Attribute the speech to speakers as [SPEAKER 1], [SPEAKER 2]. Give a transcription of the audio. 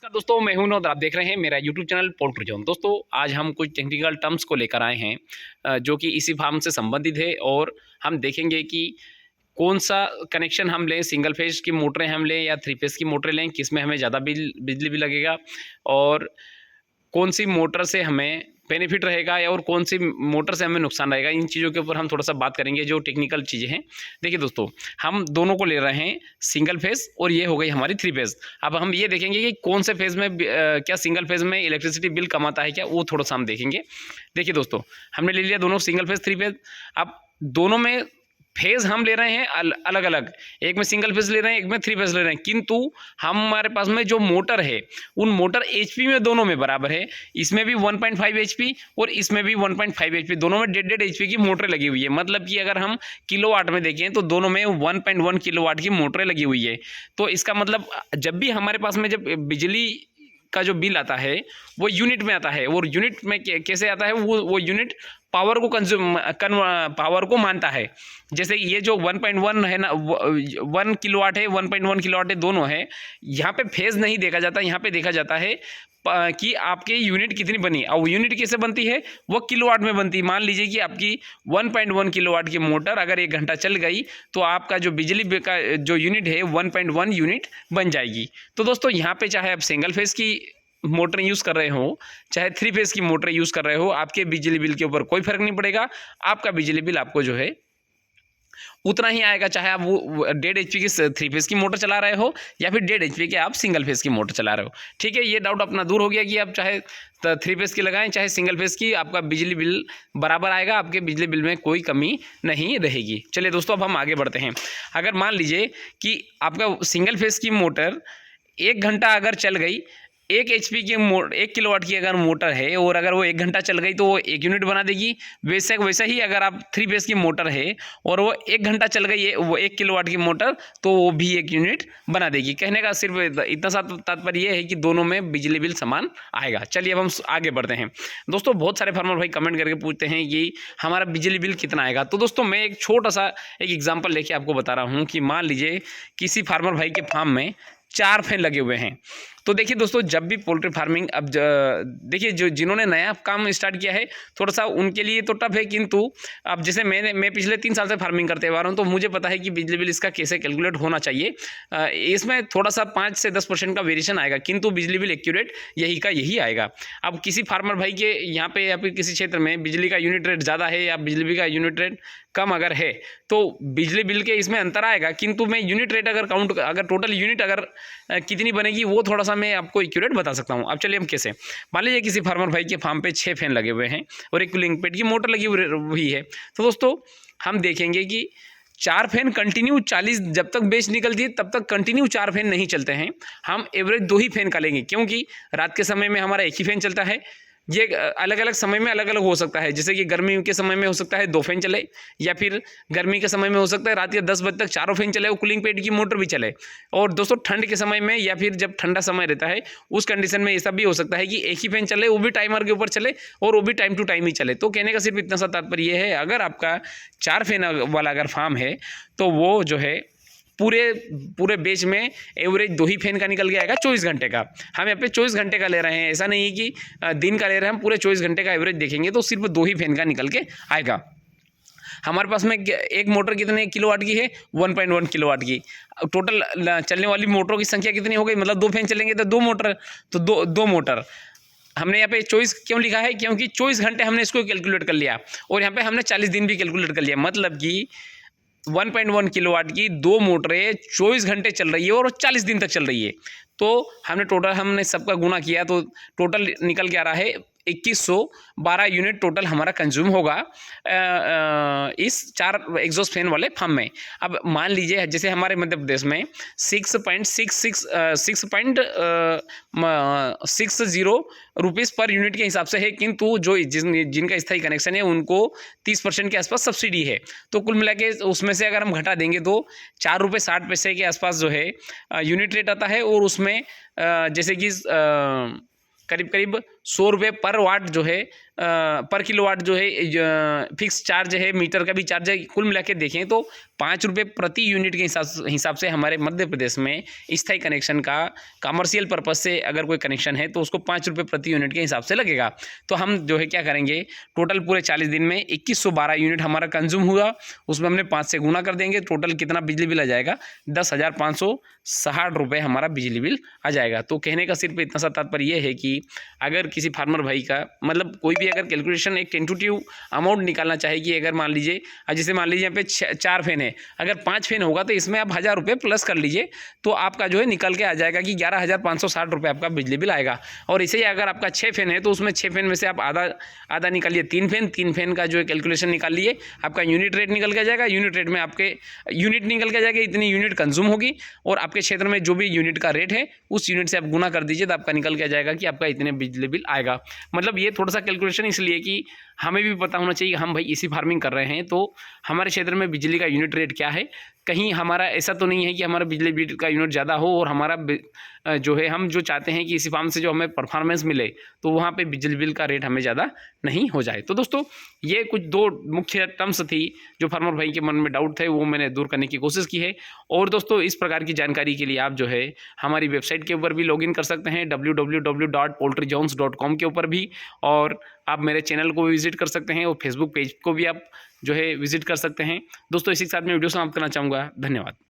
[SPEAKER 1] नमस्कार दोस्तों, मैं हूं और आप देख रहे हैं मेरा यूट्यूब चैनल पोल्ट्री जोन। दोस्तों आज हम कुछ टेक्निकल टर्म्स को लेकर आए हैं जो कि इसी फार्म से संबंधित है और हम देखेंगे कि कौन सा कनेक्शन हम लें, सिंगल फेज की मोटरें हम लें या थ्री फेज की मोटरें लें, किस में हमें ज़्यादा बिजली भी लगेगा और कौन सी मोटर से हमें बेनिफिट रहेगा या और कौन सी मोटर से हमें नुकसान रहेगा। इन चीज़ों के ऊपर हम थोड़ा सा बात करेंगे जो टेक्निकल चीज़ें हैं। देखिए दोस्तों, हम दोनों को ले रहे हैं, सिंगल फेज और ये हो गई हमारी थ्री फेज। अब हम ये देखेंगे कि कौन से फेज में क्या सिंगल फेज में इलेक्ट्रिसिटी बिल कम आता है क्या, वो थोड़ा सा हम देखेंगे। देखिए दोस्तों, हमने ले लिया दोनों सिंगल फेज थ्री फेज। अब दोनों में फेज़ हम ले रहे हैं अलग अलग, एक में सिंगल फेज़ ले रहे हैं, एक में थ्री फेज़ ले रहे हैं, किंतु हमारे पास में जो मोटर है उन मोटर एचपी में दोनों में बराबर है। इसमें भी 1.5 एचपी और इसमें भी 1.5 एचपी, दोनों में 1.5 एचपी की मोटरें लगी हुई है। मतलब कि अगर हम किलोवाट में देखें तो दोनों में 1.1 किलोवाट की मोटरें लगी हुई है। तो इसका मतलब जब भी हमारे पास में जब बिजली का जो बिल आता है वो यूनिट में आता है, और यूनिट में कैसे आता है, वो यूनिट पावर को पावर को मानता है। जैसे ये जो 1.1 है ना, 1 किलोवाट है, 1.1 किलोवाट है, दोनों है। यहाँ पे फेज नहीं देखा जाता, यहाँ पे देखा जाता है कि आपके यूनिट कितनी बनी। और यूनिट कैसे बनती है, वो किलोवाट में बनती है। मान लीजिए कि आपकी 1.1 किलोवाट की मोटर अगर 1 घंटा चल गई तो आपका जो बिजली का जो यूनिट है 1.1 यूनिट बन जाएगी। तो दोस्तों यहाँ पे चाहे आप सिंगल फेज की मोटर यूज़ कर रहे हो चाहे थ्री फेज की मोटर यूज़ कर रहे हो, आपके बिजली बिल के ऊपर कोई फर्क नहीं पड़ेगा। आपका बिजली बिल आपको जो है उतना ही आएगा, चाहे आप वो 1.5 एचपी की थ्री फेज की मोटर चला रहे हो या फिर 1.5 एचपी के आप सिंगल फेज की मोटर चला रहे हो। ठीक है, ये डाउट अपना दूर हो गया कि आप चाहे थ्री फेज की लगाएं चाहे सिंगल फेज की, आपका बिजली बिल बराबर आएगा, आपके बिजली बिल में कोई कमी नहीं रहेगी। चलिए दोस्तों, अब हम आगे बढ़ते हैं। अगर मान लीजिए कि आपका सिंगल फेज की मोटर 1 घंटा अगर चल गई, 1 एचपी की 1 किलोवाट की अगर मोटर है और अगर वो 1 घंटा चल गई तो वो 1 यूनिट बना देगी। वैसा ही अगर आप थ्री फेज की मोटर है और वो 1 घंटा चल गई है, वो 1 किलोवाट की मोटर, तो वो भी 1 यूनिट बना देगी। कहने का सिर्फ इतना सा तात्पर्य ये है कि दोनों में बिजली बिल समान आएगा। चलिए अब हम आगे बढ़ते हैं। दोस्तों बहुत सारे फार्मर भाई कमेंट करके पूछते हैं कि हमारा बिजली बिल कितना आएगा। तो दोस्तों मैं एक छोटा सा एक एग्जाम्पल लेके आपको बता रहा हूँ कि मान लीजिए किसी फार्मर भाई के फार्म में 4 फैन लगे हुए हैं। तो देखिए दोस्तों, जब भी पोल्ट्री फार्मिंग, अब देखिए जो जिन्होंने नया काम स्टार्ट किया है थोड़ा सा उनके लिए तो टफ है, किंतु अब जैसे मैं पिछले 3 साल से फार्मिंग करते हुआ रहा हूँ, तो मुझे पता है कि बिजली बिल इसका कैसे कैलकुलेट होना चाहिए। इसमें थोड़ा सा 5 से 10% का वेरिएशन आएगा, किंतु बिजली बिल एक्यूरेट यही का यही आएगा। अब किसी फार्मर भाई के यहाँ पे या फिर किसी क्षेत्र में बिजली का यूनिट रेट ज़्यादा है या बिजली बिल का यूनिट रेट कम अगर है तो बिजली बिल के इसमें अंतर आएगा, किंतु मैं यूनिट रेट अगर टोटल यूनिट अगर कितनी बनेगी वो थोड़ा सा मैं आपको एक्यूरेट बता सकता हूँ। अब चलिए हम कैसे, मान लीजिए किसी फार्मर भाई के फार्म पे 6 फैन लगे हुए हैं और एक कूलिंग पेड की मोटर लगी हुई है। तो दोस्तों हम देखेंगे कि 4 फैन कंटिन्यू 40, जब तक बेच निकलती है तब तक कंटिन्यू 4 फैन नहीं चलते हैं। हम एवरेज 2 ही फैन का लेंगे, क्योंकि रात के समय में हमारा एक ही फैन चलता है। ये अलग अलग समय में अलग अलग हो सकता है, जैसे कि गर्मी के समय में हो सकता है 2 फैन चले, या फिर गर्मी के समय में हो सकता है रात के 10 बजे तक 4 फैन चले और कूलिंग पेड की मोटर भी चले। और दोस्तों ठंड के समय में या फिर जब ठंडा समय रहता है उस कंडीशन में ऐसा भी हो सकता है कि एक ही फैन चले, वो भी टाइमर के ऊपर चले और वो भी टाइम टू टाइम ही चले। तो कहने का सिर्फ इतना सा तात्पर्य ये है, अगर आपका 4 फैन वाला अगर फार्म है तो वो जो है पूरे बेच में एवरेज 2 ही फैन का निकल के आएगा 24 घंटे का। हम यहाँ पे 24 घंटे का ले रहे हैं, ऐसा नहीं है कि दिन का ले रहे हैं। हम पूरे 24 घंटे का एवरेज देखेंगे तो सिर्फ 2 ही फैन का निकल के आएगा। हमारे पास में एक मोटर कितने किलोवाट की है, 1.1 किलोवाट की। टोटल चलने वाली मोटरों की संख्या कितनी हो गई, मतलब 2 फैन चलेंगे तो 2 मोटर, तो दो मोटर। हमने यहाँ पे 24 क्यों लिखा है, क्योंकि 24 घंटे हमने इसको कैलकुलेट कर लिया और यहाँ पे हमने 40 दिन भी कैलकुलेट कर लिया। मतलब कि 1.1 किलोवाट की 2 मोटरें 24 घंटे चल रही है और 40 दिन तक चल रही है। तो हमने सबका गुणा किया तो टोटल निकल के आ रहा है 2112 यूनिट टोटल हमारा कंज्यूम होगा इस 4 एग्जॉस्ट फैन वाले फार्म में। अब मान लीजिए जैसे हमारे मध्य प्रदेश में 6.60 रुपीज़ पर यूनिट के हिसाब से है, किंतु जो जिनका स्थायी कनेक्शन है उनको 30% के आसपास सब्सिडी है। तो कुल मिला के उसमें से अगर हम घटा देंगे तो 4 रुपये 60 पैसे के आसपास जो है यूनिट रेट आता है। और उसमें जैसे कि करीब करीब 100 रुपये पर वाट जो है पर किलोवाट जो है फिक्स चार्ज है, मीटर का भी चार्ज है। कुल मिला के देखें तो 5 रुपये प्रति यूनिट के हिसाब से हमारे मध्य प्रदेश में स्थायी कनेक्शन का कमर्शियल पर्पज़ से अगर कोई कनेक्शन है तो उसको 5 रुपये प्रति यूनिट के हिसाब से लगेगा। तो हम जो है क्या करेंगे, टोटल पूरे 40 दिन में 2112 यूनिट हमारा कंज्यूम हुआ, उसमें हमने 5 से गुना कर देंगे, टोटल कितना बिजली बिल आ जाएगा, 10,560 रुपये हमारा बिजली बिल आ जाएगा। तो कहने का सिर्फ इतना सा तात्पर्य यह है कि अगर किसी फार्मर भाई का मतलब कोई भी अगर कैलकुलेशन एक टेंटेटिव अमाउंट निकालना चाहे कि अगर मान लीजिए जैसे मान लीजिए यहाँ पे 4 फैन है, अगर 5 फैन होगा तो इसमें आप 1000 रुपये प्लस कर लीजिए तो आपका जो है निकल के आ जाएगा कि 11,560 रुपये आपका बिजली बिल आएगा। और इसे ही अगर आपका 6 फैन है तो उसमें 6 फैन में से आप आधा निकालिए, 3 फैन का जो है कैलकुलेशन निकाल लिए, आपका यूनिट रेट निकल के जाएगा। यूनिट रेट में आपके यूनिट निकल के जाएगा, इतनी यूनिट कंज्यूम होगी और आपके क्षेत्र में जो भी यूनिट का रेट है उस यूनिट से आप गुना कर दीजिए तो आपका निकल के जाएगा कि आपका इतने बिजली बिल आएगा। मतलब ये थोड़ा सा कैलकुलेशन इसलिए कि हमें भी पता होना चाहिए, हम भाई इसी फार्मिंग कर रहे हैं तो हमारे क्षेत्र में बिजली का यूनिट रेट क्या है। कहीं हमारा ऐसा तो नहीं है कि हमारा बिजली बिल का यूनिट ज़्यादा हो और हमारा जो है हम जो चाहते हैं कि इसी फार्म से जो हमें परफॉर्मेंस मिले तो वहाँ पे बिजली बिल का रेट हमें ज़्यादा नहीं हो जाए। तो दोस्तों ये कुछ 2 मुख्य टर्म्स थी जो फार्मर भाई के मन में डाउट थे, वो मैंने दूर करने की कोशिश की है। और दोस्तों इस प्रकार की जानकारी के लिए आप जो है हमारी वेबसाइट के ऊपर भी लॉगिन कर सकते हैं www.poultryjones.com के ऊपर भी, और आप मेरे चैनल को भी विजिट कर सकते हैं और फेसबुक पेज को भी आप जो है विजिट कर सकते हैं। दोस्तों इसी के साथ मैं वीडियो समाप्त करना चाहूँगा। धन्यवाद।